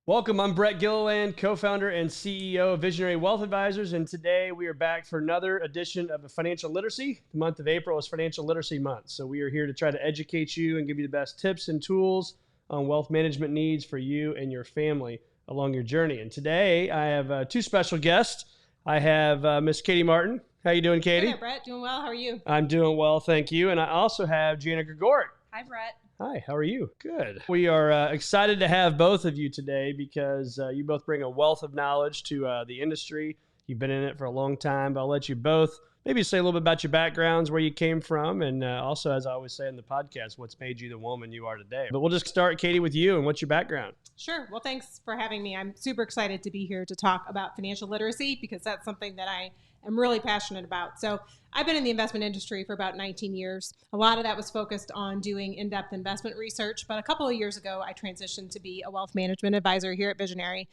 Welcome, I'm Brett Gilliland, co-founder and CEO of Visionary Wealth Advisors, and today we are back for another edition of Financial Literacy. The month of April is Financial Literacy Month, so we are here to try to educate you and give you the best tips and tools on wealth management needs for you and your family along your journey. And today I have two special guests. I have Miss Katie Martin. How you doing, Katie? Hey there, Brett. Doing well. How are you? I'm doing well, thank you. And I also have Jana Gregorek. Hi, Brett. Hi, how are you? Good. We are excited to have both of you today because you both bring a wealth of knowledge to the industry. You've been in it for a long time, but I'll let you both maybe say a little bit about your backgrounds, where you came from, and also, as I always say in the podcast, what's made you the woman you are today. But we'll just start, Katie, with you, and what's your background? Sure. Well, thanks for having me. I'm super excited to be here to talk about financial literacy because that's something that I am really passionate about. So I've been in the investment industry for about 19 years. A lot of that was focused on doing in-depth investment research. But a couple of years ago, I transitioned to be a wealth management advisor here at Visionary.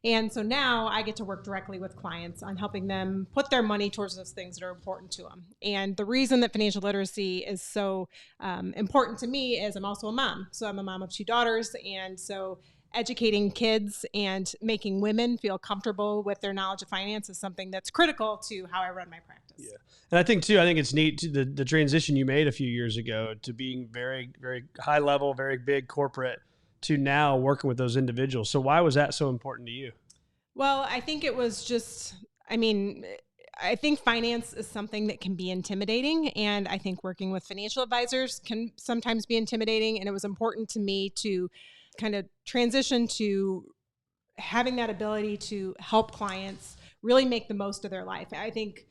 And so now I get to work directly with clients on helping them put their money towards those things that are important to them. And the reason that financial literacy is so important to me is I'm also a mom. So I'm a mom of two daughters. And so educating kids and making women feel comfortable with their knowledge of finance is something that's critical to how I run my practice. Yeah. And I think it's neat the transition you made a few years ago to being very, very high level, very big corporate to now working with those individuals. So why was that so important to you? Well, I think it was just, I think finance is something that can be intimidating. And I think working with financial advisors can sometimes be intimidating. And it was important to me to kind of transition to having that ability to help clients really make the most of their life. I think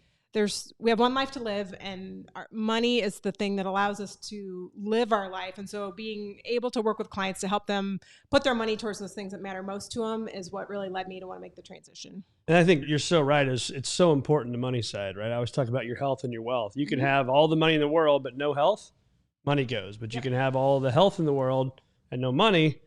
we have one life to live, and our money is the thing that allows us to live our life. And so being able to work with clients to help them put their money towards those things that matter most to them is what really led me to want to make the transition. And I think you're so right. It's so important, the money side, right? I always talk about your health and your wealth. You can have all the money in the world, but no health, money goes. But you can have all the health in the world and no money,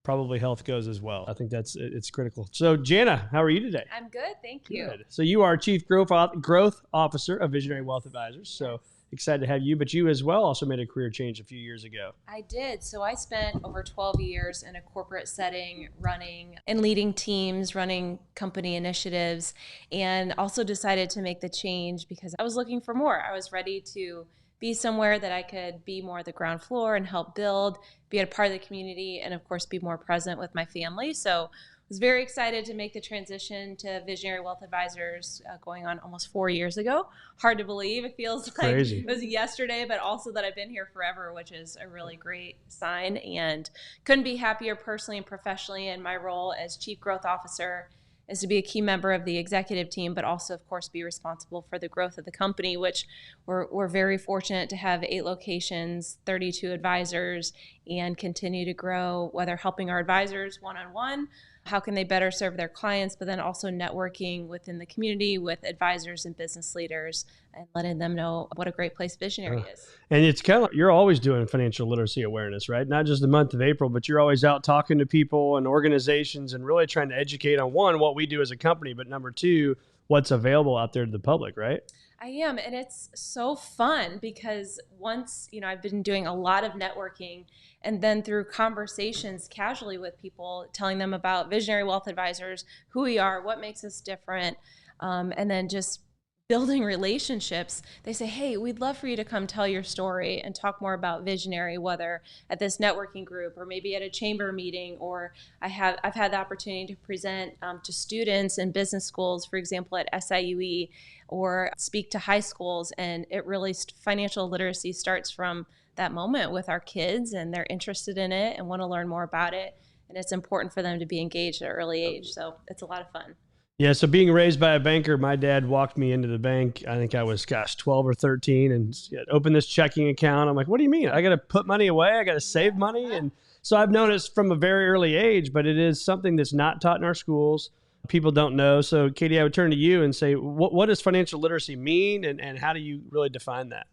probably health goes as well. I think it's critical. So Jana, how are you today? I'm good, thank you. Good. So you are Chief Growth Officer of Visionary Wealth Advisors. So excited to have you, but you as well also made a career change a few years ago. I did. So I spent over 12 years in a corporate setting running and leading teams, running company initiatives, and also decided to make the change because I was looking for more. I was ready to be somewhere that I could be more the ground floor and help build, be a part of the community, and of course be more present with my family. So I was very excited to make the transition to Visionary Wealth Advisors going on almost 4 years ago. Hard to believe. It feels like crazy. It was yesterday, but also that I've been here forever, which is a really great sign, and couldn't be happier personally and professionally in my role as Chief Growth Officer is to be a key member of the executive team, but also, of course, be responsible for the growth of the company, which we're very fortunate to have 8 locations, 32 advisors, and continue to grow, whether helping our advisors one-on-one, how can they better serve their clients, but then also networking within the community with advisors and business leaders and letting them know what a great place Visionary is. And it's kind of, you're always doing financial literacy awareness, right? Not just the month of April, but you're always out talking to people and organizations and really trying to educate on, one, what we do as a company, but number 2, what's available out there to the public, right? I am, and it's so fun because once, I've been doing a lot of networking, and then through conversations casually with people, telling them about Visionary Wealth Advisors, who we are, what makes us different, and then just building relationships. They say, hey, we'd love for you to come tell your story and talk more about Visionary, whether at this networking group or maybe at a chamber meeting, or I've had the opportunity to present to students in business schools, for example, at SIUE, or speak to high schools. And it really, financial literacy starts from that moment with our kids, and they're interested in it and want to learn more about it. And it's important for them to be engaged at an early age. So it's a lot of fun. Yeah, so being raised by a banker, my dad walked me into the bank. I think I was, 12 or 13, and opened this checking account. I'm like, what do you mean? I got to put money away? I got to save money? And so I've known it from a very early age, but it is something that's not taught in our schools. People don't know. So Katie, I would turn to you and say, what does financial literacy mean, and how do you really define that?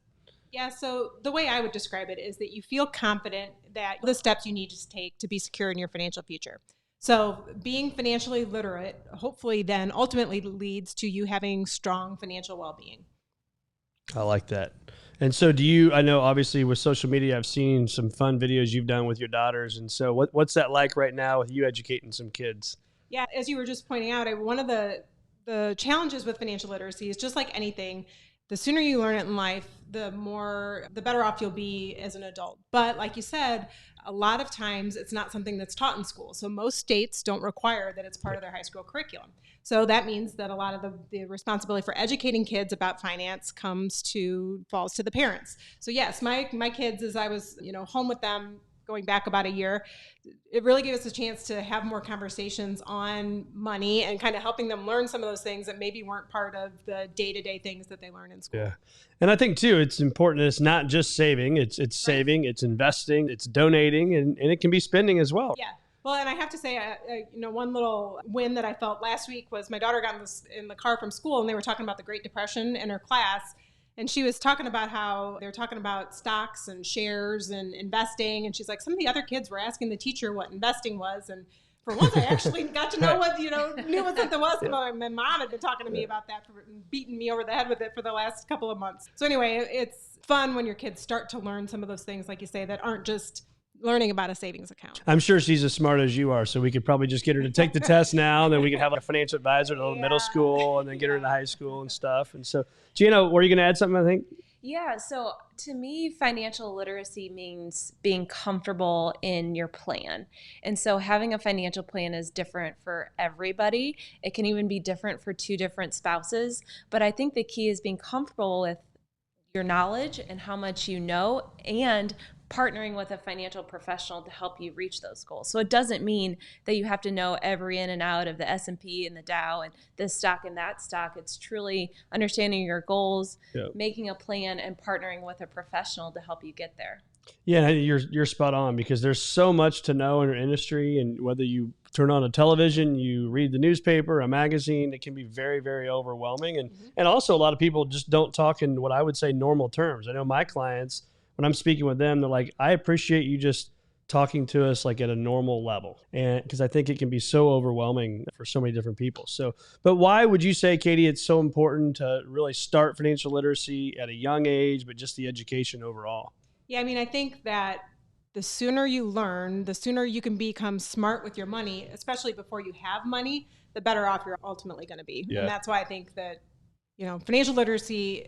Yeah, so the way I would describe it is that you feel confident that the steps you need to take to be secure in your financial future. So being financially literate, hopefully then ultimately leads to you having strong financial well-being. I like that. And so do you, I know obviously with social media, I've seen some fun videos you've done with your daughters. And so what's that like right now with you educating some kids? Yeah, as you were just pointing out, one of the challenges with financial literacy is just like anything, the sooner you learn it in life, the better off you'll be as an adult. But like you said, a lot of times it's not something that's taught in school. So most states don't require that it's part of their high school curriculum. So that means that a lot of the responsibility for educating kids about finance falls to the parents. So yes, my kids, as I was, home with them going back about a year, it really gave us a chance to have more conversations on money and kind of helping them learn some of those things that maybe weren't part of the day-to-day things that they learn in school. Yeah. And I think too, it's important. It's not just saving, it's right. Saving, it's investing, it's donating, and it can be spending as well. Yeah. Well, and I have to say, one little win that I felt last week was my daughter got in the car from school and they were talking about the Great Depression in her class. And she was talking about how they were talking about stocks and shares and investing. And she's like, some of the other kids were asking the teacher what investing was. And for once, I actually got to know knew what that was. Yeah. My mom had been talking to me about that, beating me over the head with it for the last couple of months. So anyway, it's fun when your kids start to learn some of those things, like you say, that aren't just learning about a savings account. I'm sure she's as smart as you are, so we could probably just get her to take the test now, and then we could have a financial advisor in middle school, and then get her into high school and stuff. And so, Jana, were you going to add something, I think? Yeah, so to me, financial literacy means being comfortable in your plan. And so having a financial plan is different for everybody. It can even be different for two different spouses. But I think the key is being comfortable with your knowledge and how much you know, and partnering with a financial professional to help you reach those goals. So it doesn't mean that you have to know every in and out of the S&P and the Dow and this stock and that stock. It's truly understanding your goals, yep, making a plan, and partnering with a professional to help you get there. Yeah, you're spot on, because there's so much to know in our industry, and whether you turn on a television, you read the newspaper, a magazine, it can be very, very overwhelming. And also a lot of people just don't talk in what I would say normal terms. I know my clients, when I'm speaking with them, they're like, I appreciate you just talking to us like at a normal level. And because I think it can be so overwhelming for so many different people. So, but why would you say, Katie, it's so important to really start financial literacy at a young age, but just the education overall? Yeah, I mean, I think that the sooner you learn, the sooner you can become smart with your money, especially before you have money, the better off you're ultimately going to be. Yeah. And that's why I think that, financial literacy,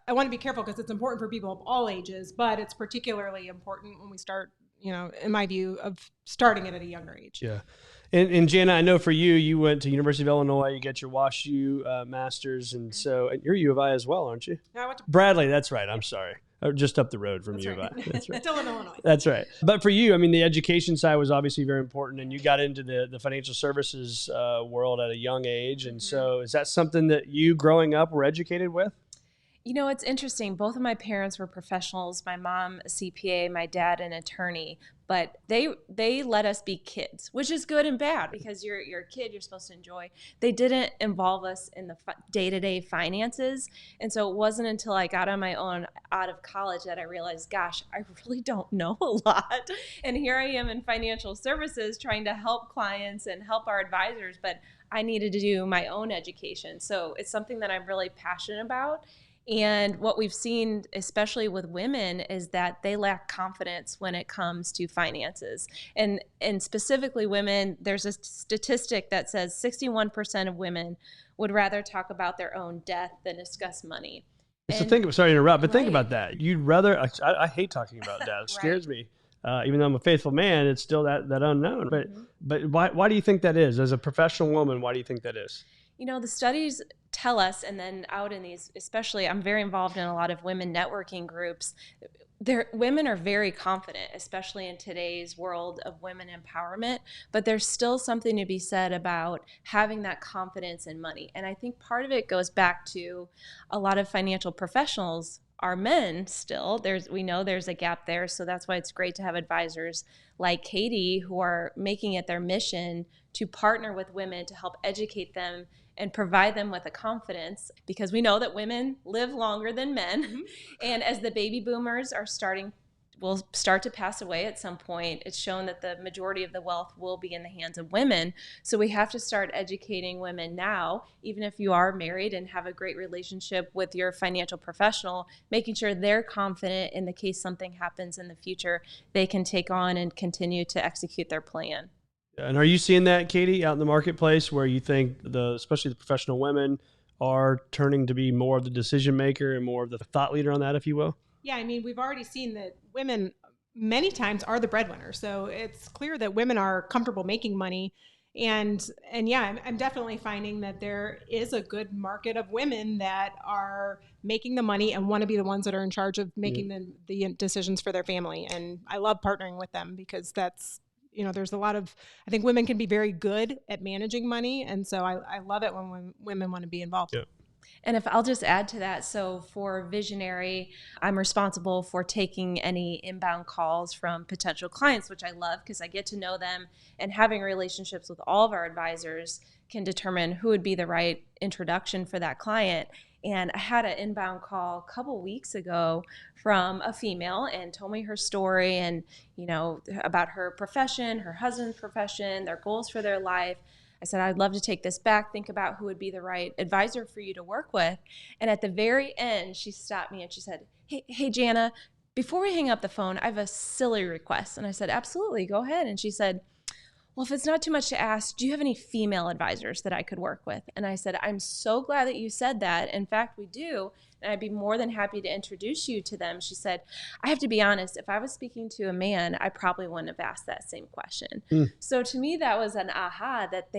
I want to be careful because it's important for people of all ages, but it's particularly important when we start, in my view, of starting it at a younger age. Yeah. And Jana, I know for you, you went to University of Illinois, you got your WashU master's, and so and you're U of I as well, aren't you? No, I went to Bradley, that's right, I'm sorry. Just up the road from U of I. That's right. Still in Illinois. That's right. But for you, I mean, the education side was obviously very important, and you got into the financial services world at a young age. And so is that something that you growing up were educated with? It's interesting. Both of my parents were professionals. My mom, a CPA, my dad, an attorney. But they let us be kids, which is good and bad, because you're a kid, you're supposed to enjoy. They didn't involve us in the day-to-day finances. And so it wasn't until I got on my own out of college that I realized, gosh, I really don't know a lot. And here I am in financial services trying to help clients and help our advisors, but I needed to do my own education. So it's something that I'm really passionate about. And what we've seen, especially with women, is that they lack confidence when it comes to finances. And specifically women, there's a statistic that says 61% of women would rather talk about their own death than discuss money. So sorry to interrupt, but think about that. You'd rather, I hate talking about death. It scares me. Even though I'm a faithful man, it's still that unknown. But why do you think that is? As a professional woman, why do you think that is? The studies tell us, and then out in these, especially, I'm very involved in a lot of women networking groups. Women are very confident, especially in today's world of women empowerment, but there's still something to be said about having that confidence in money. And I think part of it goes back to a lot of financial professionals are men still. We know there's a gap there, so that's why it's great to have advisors like Katie who are making it their mission to partner with women to help educate them and provide them with a confidence, because we know that women live longer than men. And as the baby boomers are starting, will start to pass away at some point. It's shown that the majority of the wealth will be in the hands of women. So we have to start educating women now, even if you are married and have a great relationship with your financial professional, making sure they're confident in the case something happens in the future, they can take on and continue to execute their plan. And are you seeing that, Katie, out in the marketplace where you think especially the professional women are turning to be more of the decision maker and more of the thought leader on that, if you will? Yeah, I mean, we've already seen that women many times are the breadwinner. So it's clear that women are comfortable making money. And yeah, I'm definitely finding that there is a good market of women that are making the money and want to be the ones that are in charge of making the decisions for their family. And I love partnering with them because that's, there's a lot of, I think women can be very good at managing money. And so I love it when women want to be involved. Yeah. And if I'll just add to that, so for Visionary, I'm responsible for taking any inbound calls from potential clients, which I love because I get to know them, and having relationships with all of our advisors can determine who would be the right introduction for that client. And I had an inbound call a couple weeks ago from a female and told me her story and, about her profession, her husband's profession, their goals for their life. I said, I'd love to take this back, think about who would be the right advisor for you to work with. And at the very end, she stopped me and she said, hey, Jana, before we hang up the phone, I have a silly request. And I said, absolutely, go ahead. And she said, well, if it's not too much to ask, do you have any female advisors that I could work with? And I said, I'm so glad that you said that. In fact, we do. And I'd be more than happy to introduce you to them. She said, I have to be honest, if I was speaking to a man, I probably wouldn't have asked that same question. So to me, that was an aha that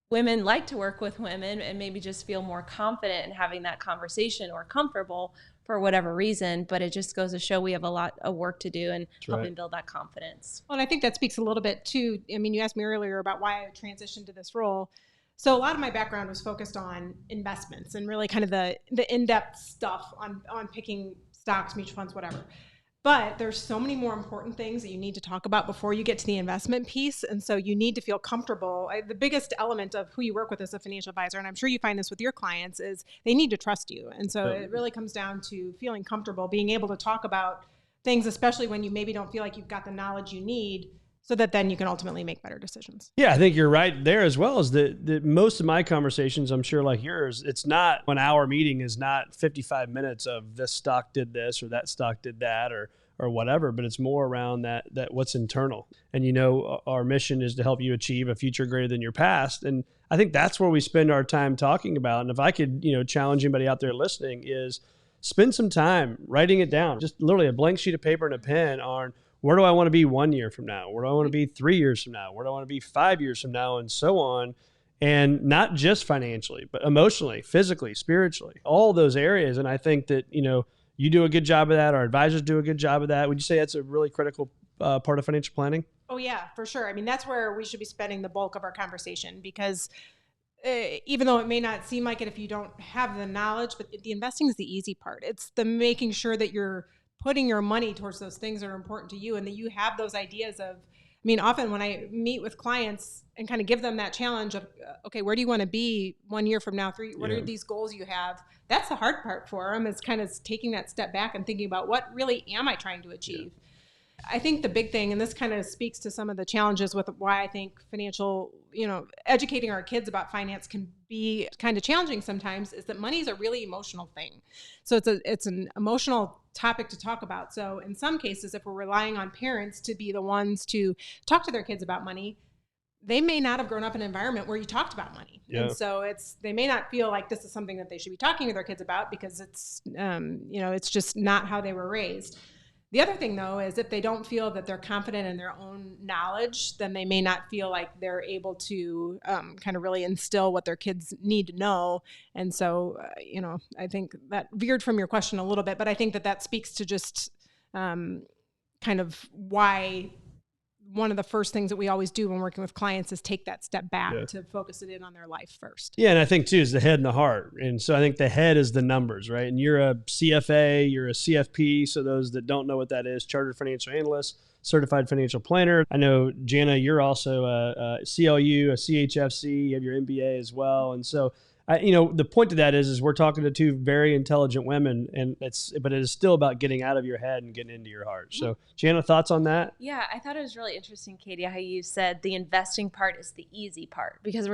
women like to work with women and maybe just feel more confident in having that conversation or comfortable for whatever reason. But it just goes to show we have a lot of work to do in helping build that confidence. Well, and I think that speaks a little bit to, you asked me earlier about why I transitioned to this role. So a lot of my background was focused on investments and really kind of the in-depth stuff on picking stocks, mutual funds, whatever. But there's so many more important things that you need to talk about before you get to the investment piece. And so you need to feel comfortable. The biggest element of who you work with as a financial advisor, and I'm sure you find this with your clients, is they need to trust you. And so it really comes down to feeling comfortable, being able to talk about things, especially when you maybe don't feel like you've got the knowledge you need, so that then you can ultimately make better decisions. Yeah, I think you're right there as well. As the most of my conversations, I'm sure like yours, it's not an hour meeting is not 55 minutes of this stock did this or that stock did that or whatever, but it's more around that what's internal. And our mission is to help you achieve a future greater than your past. And I think that's where we spend our time talking about. And if I could, challenge anybody out there listening, is spend some time writing it down, just literally a blank sheet of paper and a pen on where do I want to be 1 year from now? Where do I want to be 3 years from now? Where do I want to be 5 years from now? And so on. And not just financially, but emotionally, physically, spiritually, all those areas. And I think that, you do a good job of that. Our advisors do a good job of that. Would you say that's a really critical part of financial planning? Oh, yeah, for sure. That's where we should be spending the bulk of our conversation because even though it may not seem like it if you don't have the knowledge, but the investing is the easy part. It's the making sure that you're putting your money towards those things that are important to you and that you have those ideas of, often when I meet with clients and kind of give them that challenge of, okay, where do you want to be 1 year from now, 3, what are these goals you have? That's the hard part for them, is kind of taking that step back and thinking about what really am I trying to achieve? I think the big thing, and this kind of speaks to some of the challenges with why I think financial, educating our kids about finance can be kind of challenging sometimes, is that money is a really emotional thing. So it's an emotional topic to talk about. So in some cases, if we're relying on parents to be the ones to talk to their kids about money, they may not have grown up in an environment where you talked about money. Yeah. And so they may not feel like this is something that they should be talking to their kids about because it's, it's just not how they were raised. The other thing, though, is if they don't feel that they're confident in their own knowledge, then they may not feel like they're able to kind of really instill what their kids need to know. And so, I think that veered from your question a little bit, but I think that speaks to just kind of why one of the first things that we always do when working with clients is take that step back to focus it in on their life first. Yeah. And I think too, is the head and the heart. And so I think the head is the numbers, right? And you're a CFA, you're a CFP. So those that don't know what that is, Chartered Financial Analyst, Certified Financial Planner. I know, Jana, you're also a CLU, a ChFC, you have your MBA as well. And so The point to that is we're talking to two very intelligent women, but it is still about getting out of your head and getting into your heart. So, Jana, thoughts on that? Yeah, I thought it was really interesting, Katie, how you said the investing part is the easy part, because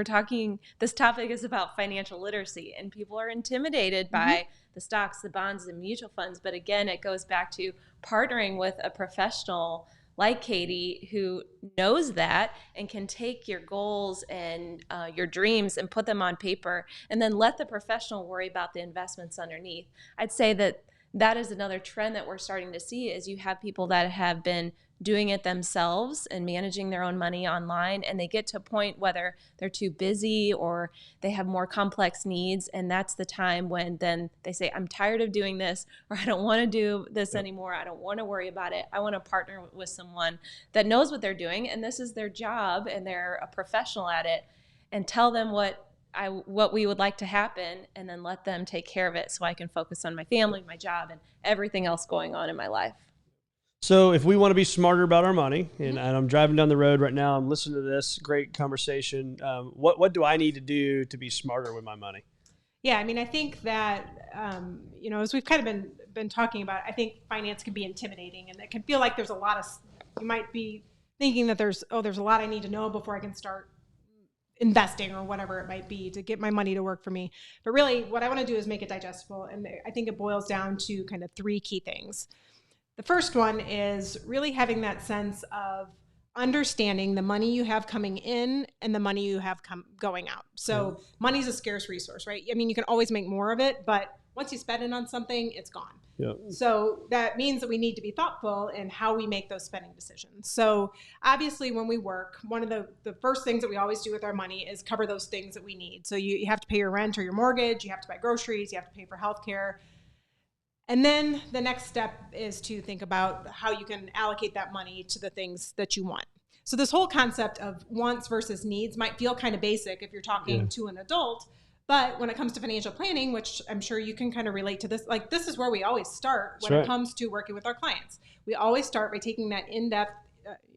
this topic is about financial literacy, and people are intimidated by the stocks, the bonds, the mutual funds. But again, it goes back to partnering with a professional like Katie, who knows that and can take your goals and your dreams and put them on paper, and then let the professional worry about the investments underneath. I'd say that is another trend that we're starting to see, is you have people that have been doing it themselves and managing their own money online, and they get to a point whether they're too busy or they have more complex needs, and that's the time when then they say, I'm tired of doing this, or I don't want to do this anymore, I don't want to worry about it, I want to partner with someone that knows what they're doing, and this is their job, and they're a professional at it, and tell them what we would like to happen, and then let them take care of it so I can focus on my family, my job, and everything else going on in my life. So if we want to be smarter about our money, and I'm driving down the road right now, I'm listening to this great conversation. What do I need to do to be smarter with my money? Yeah, I mean, I think that, as we've kind of been talking about, I think finance can be intimidating, and it can feel like there's a lot of, you might be thinking that there's a lot I need to know before I can start investing or whatever it might be to get my money to work for me. But really what I want to do is make it digestible. And I think it boils down to kind of three key things. The first one is really having that sense of understanding the money you have coming in and the money you have going out. So money is a scarce resource, right? I mean, you can always make more of it, but once you spend it on something, it's gone. Yep. So that means that we need to be thoughtful in how we make those spending decisions. So obviously when we work, one of the first things that we always do with our money is cover those things that we need. So you have to pay your rent or your mortgage, you have to buy groceries, you have to pay for healthcare. And then the next step is to think about how you can allocate that money to the things that you want. So this whole concept of wants versus needs might feel kind of basic if you're talking to an adult, but when it comes to financial planning, which I'm sure you can kind of relate to this, like this is where we always start when it comes to working with our clients. We always start by taking that in-depth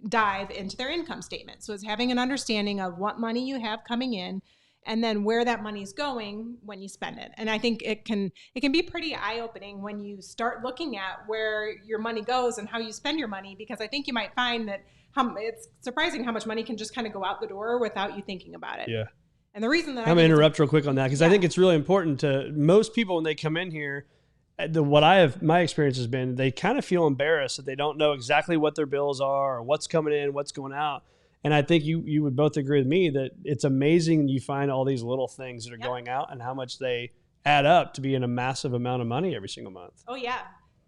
dive into their income statement. So it's having an understanding of what money you have coming in, and then where that money is going when you spend it. And I think it can be pretty eye-opening when you start looking at where your money goes and how you spend your money, because I think you might find that it's surprising how much money can just kind of go out the door without you thinking about it. Yeah. And the reason that I'm going to interrupt real quick on that, because I think it's really important to most people when they come in here. My experience has been they kind of feel embarrassed that they don't know exactly what their bills are or what's coming in, what's going out. And I think you would both agree with me that it's amazing you find all these little things that are going out and how much they add up to be in a massive amount of money every single month. Oh, yeah.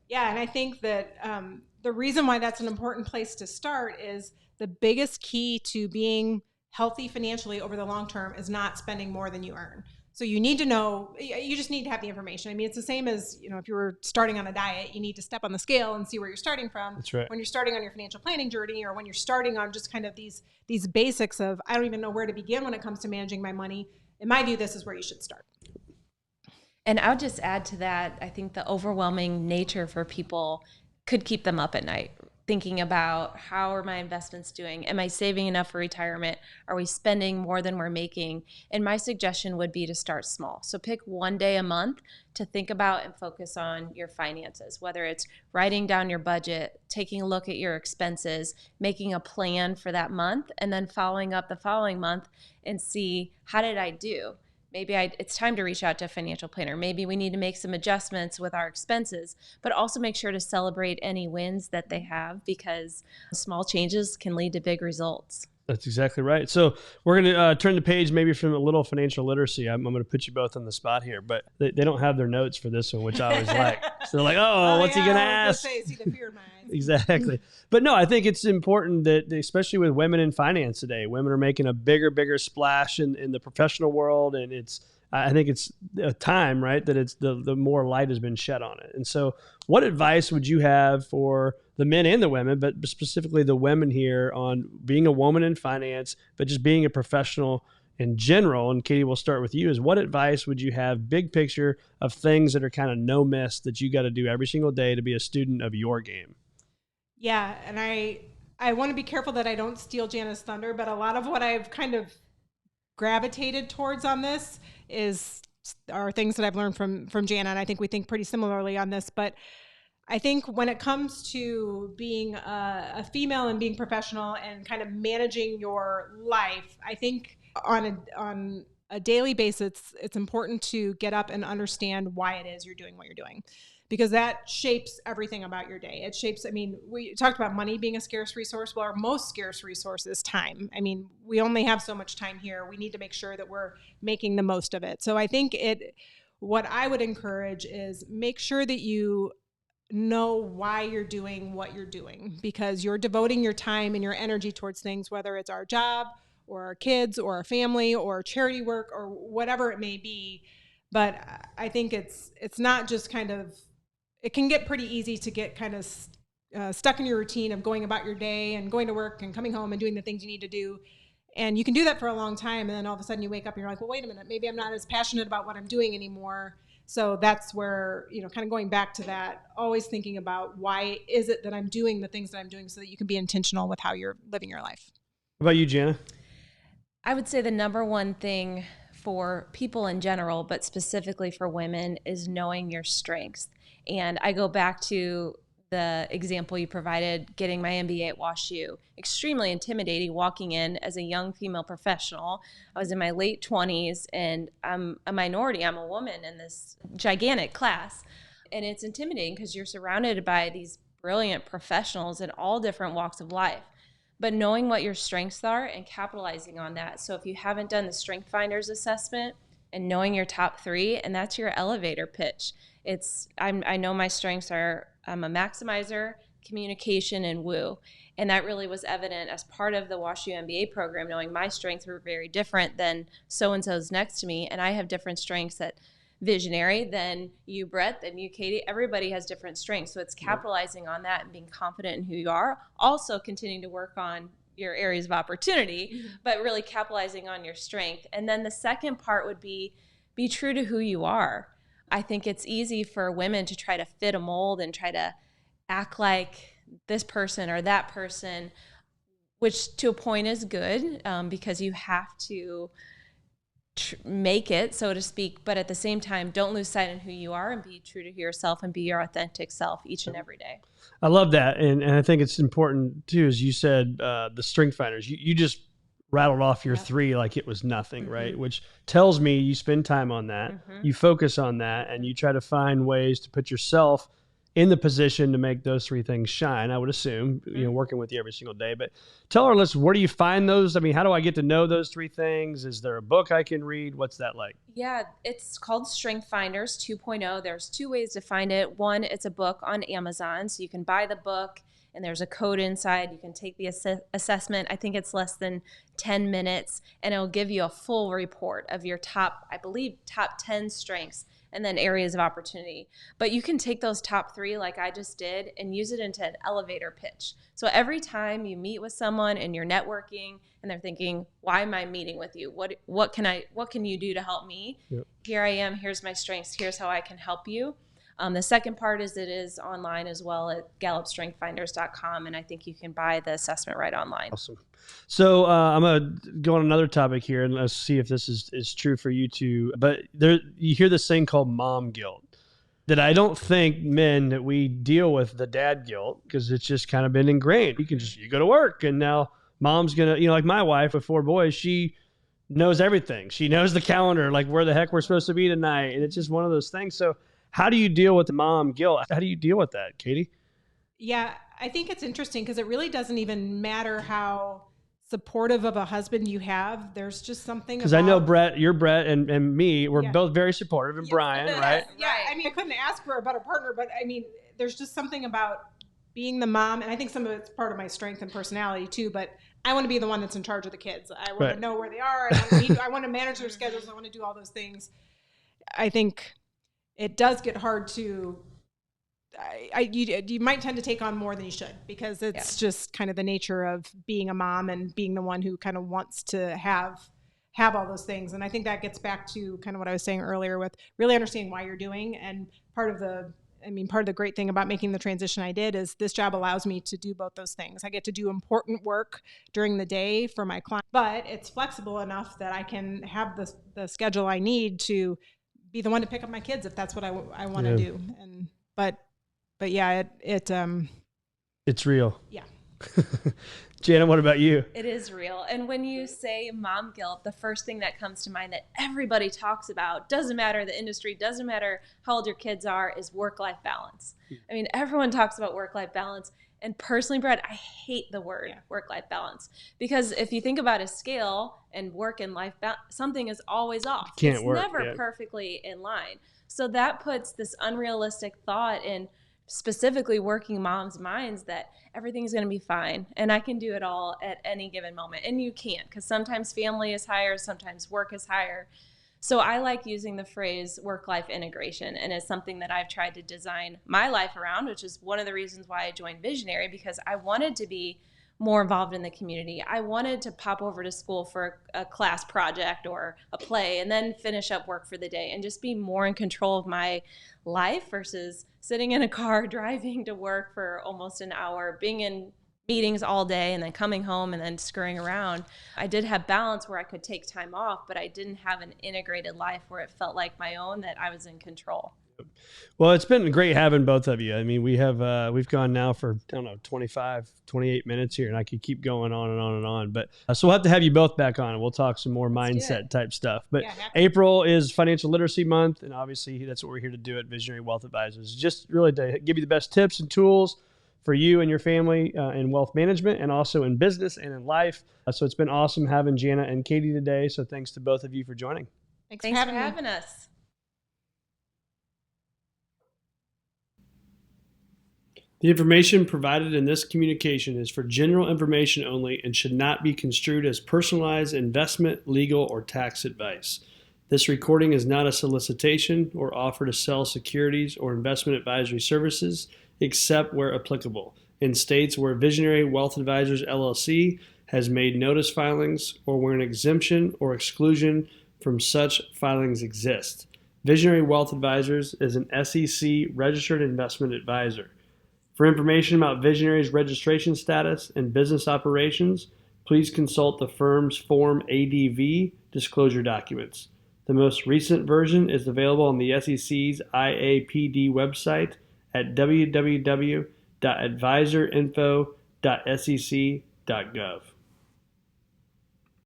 Yeah. And I think that the reason why that's an important place to start is the biggest key to being healthy financially over the long term is not spending more than you earn. So you need to know, you just need to have the information. I mean, it's the same as, if you were starting on a diet, you need to step on the scale and see where you're starting from. That's right. When you're starting on your financial planning journey, or when you're starting on just kind of these basics of, I don't even know where to begin when it comes to managing my money. In my view, this is where you should start. And I would just add to that, I think the overwhelming nature for people could keep them up at night, thinking about how are my investments doing? Am I saving enough for retirement? Are we spending more than we're making? And my suggestion would be to start small. So pick one day a month to think about and focus on your finances, whether it's writing down your budget, taking a look at your expenses, making a plan for that month, and then following up the following month and see, how did I do? Maybe it's time to reach out to a financial planner. Maybe we need to make some adjustments with our expenses, but also make sure to celebrate any wins that they have, because small changes can lead to big results. That's exactly right. So we're going to turn the page maybe from a little financial literacy. I'm going to put you both on the spot here, but they don't have their notes for this one, which I always like. So they're like, what's he going to ask? See the fear in my eyes. Exactly. But no, I think it's important that, especially with women in finance today, women are making a bigger splash in the professional world. And I think it's a time, right, that it's the more light has been shed on it. And so what advice would you have for the men and the women, but specifically the women here, on being a woman in finance, but just being a professional in general? And Katie, we'll start with you. Is what advice would you have, big picture, of things that are kind of no miss that you got to do every single day to be a student of your game? Yeah. And I want to be careful that I don't steal Jana's thunder, but a lot of what I've kind of gravitated towards on this are things that I've learned from Jana, and I think we think pretty similarly on this. But I think when it comes to being a female and being professional and kind of managing your life, I think on a daily basis, it's important to get up and understand why it is you're doing what you're doing, because that shapes everything about your day. It shapes, I mean, we talked about money being a scarce resource. Well, our most scarce resource is time. I mean, we only have so much time here. We need to make sure that we're making the most of it. So I think what I would encourage is make sure that you know why you're doing what you're doing, because you're devoting your time and your energy towards things, whether it's our job or our kids or our family or charity work or whatever it may be. But I think it's not just kind of, it can get pretty easy to get kind of stuck in your routine of going about your day and going to work and coming home and doing the things you need to do. And you can do that for a long time. And then all of a sudden you wake up and you're like, well, wait a minute, maybe I'm not as passionate about what I'm doing anymore. So that's where, kind of going back to that, always thinking about why is it that I'm doing the things that I'm doing, so that you can be intentional with how you're living your life. What about you, Jana? I would say the number one thing for people in general, but specifically for women, is knowing your strengths. And I go back to the example you provided, getting my MBA at WashU. Extremely intimidating walking in as a young female professional. I was in my late 20s, and I'm a minority. I'm a woman in this gigantic class. And it's intimidating because you're surrounded by these brilliant professionals in all different walks of life. But knowing what your strengths are and capitalizing on that. So if you haven't done the Strength Finders assessment, and knowing your top 3, and that's your elevator pitch. I know my strengths are, I'm a maximizer, communication, and woo. And that really was evident as part of the WashU MBA program, knowing my strengths were very different than so-and-so's next to me. And I have different strengths at visionary than you, Brett, than you, Katie. Everybody has different strengths. So it's capitalizing on that and being confident in who you are. Also continuing to work on your areas of opportunity, but really capitalizing on your strength. And then the second part would be true to who you are. I think it's easy for women to try to fit a mold and try to act like this person or that person, which to a point is good, because you have to make it, so to speak, but at the same time, don't lose sight of who you are and be true to yourself and be your authentic self each and every day. I love that. And I think it's important too, as you said, the Strength Finders, you just rattled off your 3 like it was nothing, right? Which tells me you spend time on that, you focus on that, and you try to find ways to put yourself in the position to make those 3 things shine, I would assume, working with you every single day. But tell our listeners, where do you find those? I mean, how do I get to know those 3 things? Is there a book I can read? What's that like? Yeah, it's called Strength Finders 2.0. There's 2 ways to find it. One, it's a book on Amazon, so you can buy the book, and there's a code inside. You can take the assessment. I think it's less than 10 minutes, and it'll give you a full report of your top 10 strengths, and then areas of opportunity. But you can take those top 3 like I just did and use it into an elevator pitch. So every time you meet with someone and you're networking and they're thinking, why am I meeting with you? What can you do to help me? Yep. Here I am, here's my strengths, here's how I can help you. The second part is it is online as well at gallupstrengthfinders.com, and I think you can buy the assessment right online. Awesome. So I'm going to go on another topic here, and let's see if this is true for you too. But you hear this thing called mom guilt, that I don't think men that we deal with the dad guilt, because it's just kind of been ingrained. You go to work, and now mom's going to, like my wife with 4 boys, she knows everything. She knows the calendar, like where the heck we're supposed to be tonight. And it's just one of those things. So how do you deal with the mom guilt? How do you deal with that, Katie? Yeah, I think it's interesting because it really doesn't even matter how supportive of a husband you have. There's just something because I know you're Brett and me, we're both very supportive, and Brian, right? Yeah, I mean, I couldn't ask for a better partner, but I mean, there's just something about being the mom, and I think some of it's part of my strength and personality too, but I want to be the one that's in charge of the kids. I want to know where they are. I want to manage their schedules. I want to do all those things. I think it does get hard to, you might tend to take on more than you should, because it's just kind of the nature of being a mom and being the one who kind of wants to have all those things. And I think that gets back to kind of what I was saying earlier with really understanding why you're doing. And part of the I mean, part of the great thing about making the transition I did is this job allows me to do both those things. I get to do important work during the day for my client, but it's flexible enough that I can have the schedule I need to be the one to pick up my kids if that's what I want to do. And but yeah, it's real. Yeah. Jana, what about you? It is real. And when you say mom guilt, the first thing that comes to mind that everybody talks about, doesn't matter the industry, doesn't matter how old your kids are, is work-life balance. I mean, everyone talks about work-life balance. And personally, Brett, I hate the word work-life balance, because if you think about a scale and work and life balance, something is always off. It's never perfectly in line. So that puts this unrealistic thought in specifically working moms' minds that everything's going to be fine and I can do it all at any given moment. And you can't, because sometimes family is higher, sometimes work is higher. So I like using the phrase work-life integration, and it's something that I've tried to design my life around, which is one of the reasons why I joined Visionary, because I wanted to be more involved in the community. I wanted to pop over to school for a class project or a play and then finish up work for the day and just be more in control of my life versus sitting in a car driving to work for almost an hour, being in meetings all day and then coming home and then scurrying around. I did have balance where I could take time off, but I didn't have an integrated life where it felt like my own, that I was in control. Well, it's been great having both of you. I mean, we've gone now for, I don't know, 25, 28 minutes here, and I could keep going on and on and on. But so we'll have to have you both back on, and we'll talk some more mindset type stuff. But April is Financial Literacy Month, and obviously that's what we're here to do at Visionary Wealth Advisors, just really to give you the best tips and tools for you and your family in wealth management and also in business and in life. So it's been awesome having Jana and Katie today. So thanks to both of you for joining. Thanks for having us. The information provided in this communication is for general information only and should not be construed as personalized investment, legal, or tax advice. This recording is not a solicitation or offer to sell securities or investment advisory services, except where applicable, in states where Visionary Wealth Advisors, LLC has made notice filings or where an exemption or exclusion from such filings exist. Visionary Wealth Advisors is an SEC registered investment advisor. For information about Visionary's registration status and business operations, please consult the firm's Form ADV disclosure documents. The most recent version is available on the SEC's IAPD website at www.advisorinfo.sec.gov.